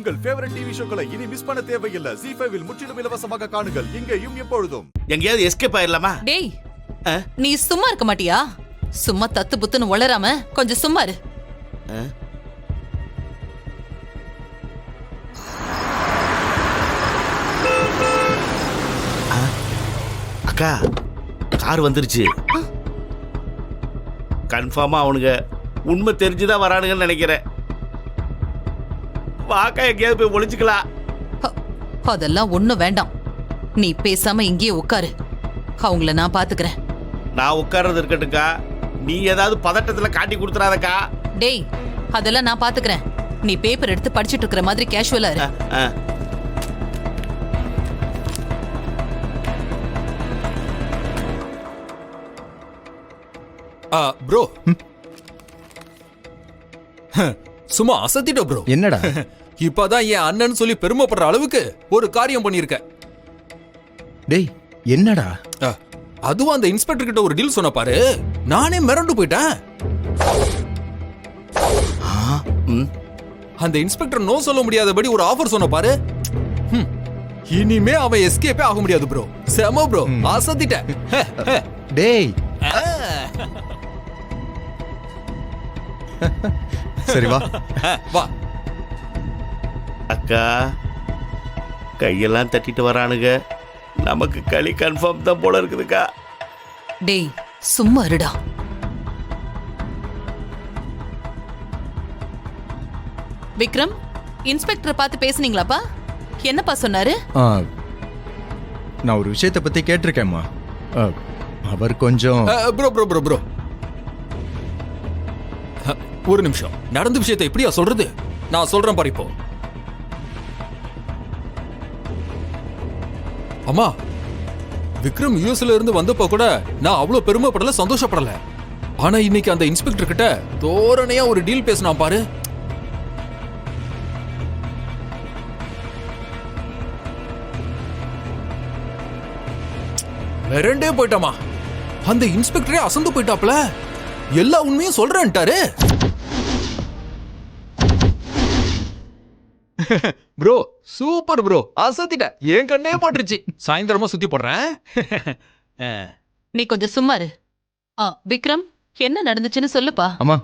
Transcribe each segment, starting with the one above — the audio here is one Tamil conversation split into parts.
உங்கள் ஃபேவரட் டிவி ஷோக்களை இனி மிஸ் பண்ண தேவையில்லை. ZEE5 இல் முற்றிலும் இலவசமாக காணுங்கள். இங்கேயும் எப்பொழுதும். எங்கேயாவது எஸ்கேப் ஆயிரலாமா? டேய், நீ சும்மா இருக்க மாட்டியா? சும்மா தத்து புத்துன்னு வளராம கொஞ்சம் சும்மா இரு. அக்கா, கார் வந்துருச்சு. கன்ஃபார்மா அவனுங்க உண்மை தெரிஞ்சுதான் வரானுங்கன்னு நினைக்கிறேன். வாக்கா எங்கேயாவது போய் ஒளிச்சுக்கலாம். அதெல்லாம் ஒண்ணும் வேண்டாம். நீ பேசாம இங்கேயே உட்காரு. அவங்கள நான் பாத்துக்கிறேன். நான் உட்கார்றது இருக்கட்டுக்கா, நீ ஏதாவது பதட்டத்துல காட்டி கொடுத்துறாதக்கா. டேய், அதெல்லாம் நான் பாத்துக்கிறேன். நீ பேப்பர் எடுத்து படிச்சிட்டு இருக்கிற மாதிரி கேஷுவலா இரு. ப்ரோ, சும்மா அசத்திட்ட ப்ரோ. என்னடா? இப்பதான் என் அண்ணன் சொல்லி பெருமைப்படுற அளவுக்கு ஒரு காரியம் பண்ணிருக்க. டேய், என்னடா? அதுவும் அந்த இன்ஸ்பெக்டர் கிட்ட ஒரு டீல் சொன்ன பாரு, நானே மிரண்டு போயிட்டேன். அந்த இன்ஸ்பெக்டர் நோ சொல்ல முடியாதபடி ஒரு ஆஃபர் சொன்ன பாரு. இனிமே அவன் எஸ்கேப்பே ஆக முடியாது ப்ரோ. செம ப்ரோ, அசத்திட்ட. டேய், சரி வா வா. அக்கா, கையெல்லாம் தட்டிட்டு வரானுங்க. நமக்கு களி கன்ஃபார்ம் தான் போல இருக்குதுக்கா. டேய், சும்மா இருடா. விக்ரம், இன்ஸ்பெக்டரை பார்த்து பேசுனீங்களாப்பா? என்னப்பா சொன்னாரு? நான் ஒரு விஷயத்தை பத்தி கேட்டிருக்கேம்மா. அவர் கொஞ்சம் ப்ரோ ப்ரோ ப்ரோ ப்ரோ ஒரு நிமிஷம். நடந்த விஷயத்தை எப்படியா சொல்றது? நான் சொல்றேன் பாரு. இப்போ அம்மா, விக்ரம் யூஎஸ்ல இருந்து வந்தப்போ கூட நான் அவ்வளவு பெருமைப்படல, சந்தோஷப்படல. ஆனா இன்னைக்கு அந்த இன்ஸ்பெக்டர் கிட்ட தோரணையா ஒரு டீல் பேசினா பாரு. மிரண்டே போயிட்டாமா. அந்த இன்ஸ்பெக்டரே அசந்து போயிட்டாப்ல. எல்லா உண்மையும் சொல்றேன்ட்டாரு. ப்ரோ, சூப்பர் ப்ரோ, அசத்திட்ட. என் கண்ணே மாட்டுருச்சு. சாயந்தரமா சுத்தி போடுறேன். நீ கொஞ்சம் சும்மா இரு. விக்ரம், என்ன நடந்துச்சுன்னு சொல்லுப்பா. அம்மா,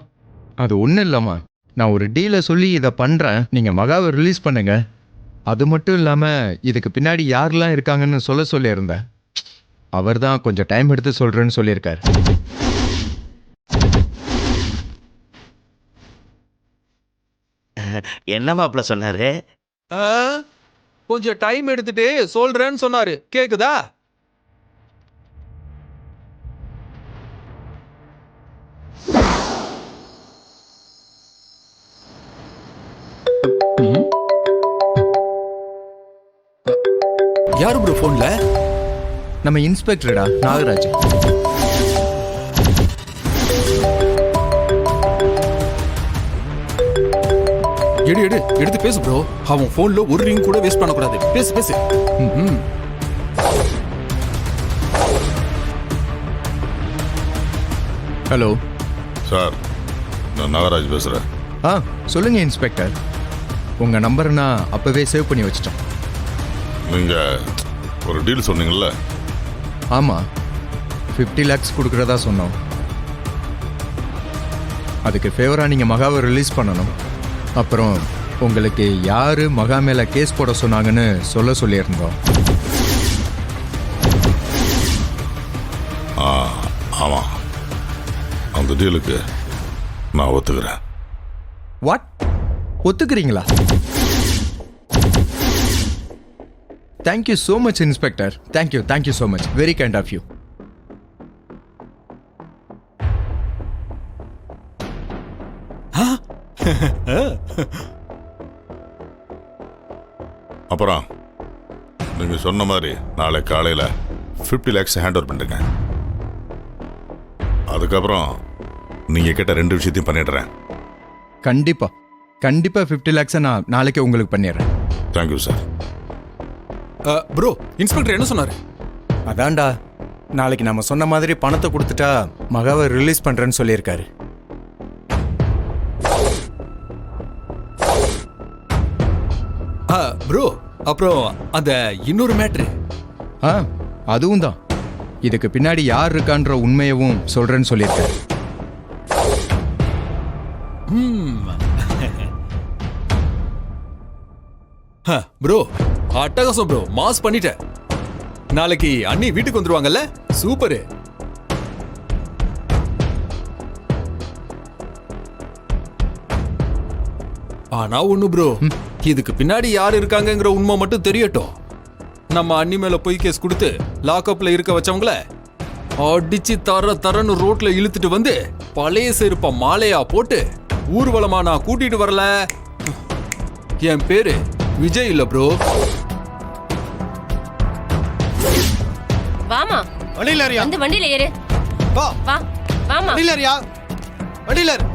அது ஒன்றும் இல்லைம்மா. நான் ஒரு டீலை சொல்லி இதை பண்ணுறேன், நீங்கள் மகாவை ரிலீஸ் பண்ணுங்க. அது மட்டும் இல்லாமல் இதுக்கு பின்னாடி யாரெல்லாம் இருக்காங்கன்னு சொல்லியிருந்தேன். அவர் தான் கொஞ்சம் டைம் எடுத்து சொல்கிறேன்னு சொல்லியிருக்கார். என்ன மாப்ள சொன்னாரு? கொஞ்சம் டைம் எடுத்துட்டு சொல்றேன்னு சொன்னாரு. கேக்குதா? யாரு ப்ரோ போன்ல? நம்ம இன்ஸ்பெக்டரடா, நாகராஜ். எடுத்து பேசு ப்ரோ. அவன் போன்ல ஒரு ரிங் கூட வேஸ்ட் பண்ண கூடாது. பேசு பேசு. ஹலோ சார், நான் நாகராஜ் பேசுறேன். சொல்லுங்க இன்ஸ்பெக்டர். உங்க நம்பரை நான் அப்பவே சேவ் பண்ணி வச்சிட்டேன். நீங்க ஒரு டீல் சொன்னீங்கல்ல? ஆமா, 50 lakhs கொடுக்கறதா சொன்னோம். அதுக்கு ஃபேவரா நீங்க மகாவை ரிலீஸ் பண்ணணும். அப்புறம் உங்களுக்கு யாரு மகா மேல கேஸ் போட சொன்னாங்கன்னு சொல்லியிருந்தோம். ஆமா, அந்த டீலுக்கு நான் ஒத்துக்கிறேன். வாட்? ஒத்துக்கிறீங்களா? Thank you so much inspector. Thank you so much. Very kind of you. அப்புறம் நீங்க சொன்ன மாதிரி நாளை காலையில 50 lakhs ஹேண்ட் ஓவர் பண்ணுங்க. அதுக்கப்புறம் நீங்க கேட்ட 2 விஷயத்தையும் பண்ணிடுறேன். கண்டிப்பா 50 lakhs நான் நாளைக்கு உங்களுக்கு பண்ணிடுறேன். Thank you sir. ப்ரோ, இன்ஸ்பெக்டர் என்ன சொன்னாரு? அதான்டா, நாளைக்கு நம்ம சொன்ன மாதிரி பணத்தை கொடுத்துட்டா மகாவை ரிலீஸ் பண்றேன்னு சொல்லியிருக்காரு. ப்ரோ அப்புறம் அந்த இன்னொரு மேட்ரு. ஆ அதுவும் தான். இதுக்கு பின்னாடி யார் இருக்கான்ற உண்மையவும் சொல்றேன்னு சொல்லியிருக்கேன். ப்ரோ அட்டகாசம் ப்ரோ, மாஸ் பண்ணிட்ட. நாளைக்கு அண்ணி வீட்டுக்கு வந்துருவாங்கல்ல, சூப்பரு. ஆனா ஒண்ணு ப்ரோ, இதுக்கு பின்னாடி யார் இருக்காங்கங்கிற உண்மை மட்டும் தெரியட்டும். நம்ம அண்ணி மேல பொய் கேஸ் கொடுத்து லாக்அப்ல இருக்க வச்சவங்கள அடிச்சு தரன்னு ரோட்ல இழுத்துட்டு வந்து பழைய செருப்ப மாலையா போட்டு ஊர்வலமா நான் கூட்டிட்டு வரல. என் பேரு விஜய் இல்ல ப்ரோ. வாமா வண்டியில ஏறியா? அந்த வண்டியில ஏறு. வா வா வாமா. வண்டியில ஏறியா? வண்டியில ஏறு.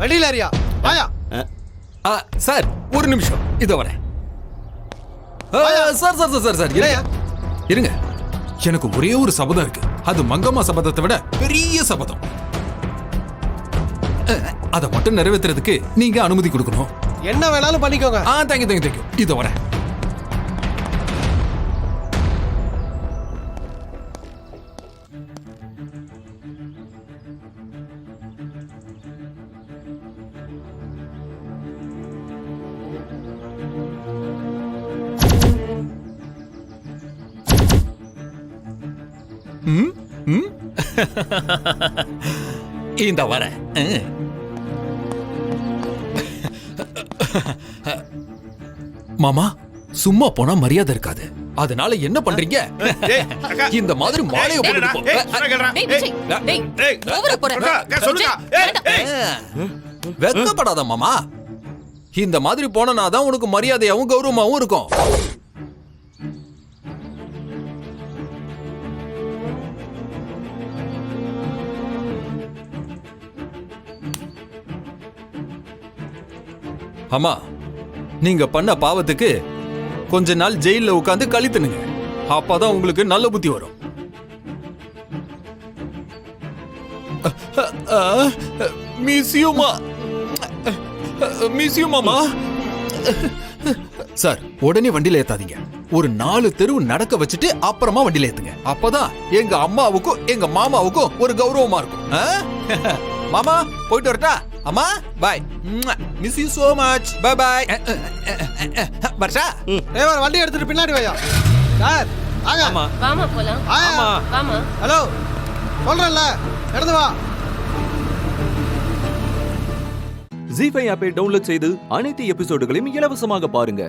வண்டியில ஏறியா? வாயா. சார் ஒரு நிமிஷம், இதோ வரேன். சார் சார் சார் சார் இல்லையா? இருங்க. எனக்கு ஒரே ஒரு சபதம் இருக்கு. அது மங்கம்மா சபதத்தை விட பெரிய சபதம். அதை மட்டும் நிறைவேற்றுறதுக்கு நீங்க அனுமதி கொடுக்கணும். என்ன வேணாலும் பண்ணிக்கோங்க. Thank you thank you thank you. இதோ வரேன். இந்த வர மாமா, சும்மா போனா மரியாதை இருக்காது. அதனால என்ன பண்றீங்க? இந்த மாதிரி மாலையை போட்டுட்டு போ. டேய் விஜய், டேய் ஓவரா போற. வெட்கப்படாத மாமா. இந்த மாதிரி போனனாதான் உனக்கு மரியாதையாவும் கௌரவமாவும் இருக்கும். அம்மா, நீங்க பண்ண பாவத்துக்கு கொஞ்ச நாள் ஜெயில உட்கார்ந்து கழித்துனுங்க. அப்பதான் உங்களுக்கு நல்ல புத்தி வரும். மிஸ்யூமா, மிஸ்யூமாமா. சார் உடனே வண்டியில ஏத்தாதீங்க. ஒரு 4 தெருவு நடக்க வச்சுட்டு அப்புறமா வண்டியில ஏத்துங்க. அப்பதான் எங்க அம்மாவுக்கும் எங்க மாமாவுக்கும் ஒரு கௌரவமா இருக்கும். மாமா போயிட்டு வரட்டா? அம்மா bye. Miss you so much. Bye bye. Varsha driver வண்டி எடுத்துட்டு பின்னாடி வாயா. சார் வாங்க. ஆமா வாமா போலாம். ஆமா. வாமா. ஹலோ சொல்றேன்ல, எடுத்து வா. ஜீ5 ஆப்பை டவுன்லோட் செய்து அனைத்து எபிசோடுகளையும் இலவசமாக பாருங்க.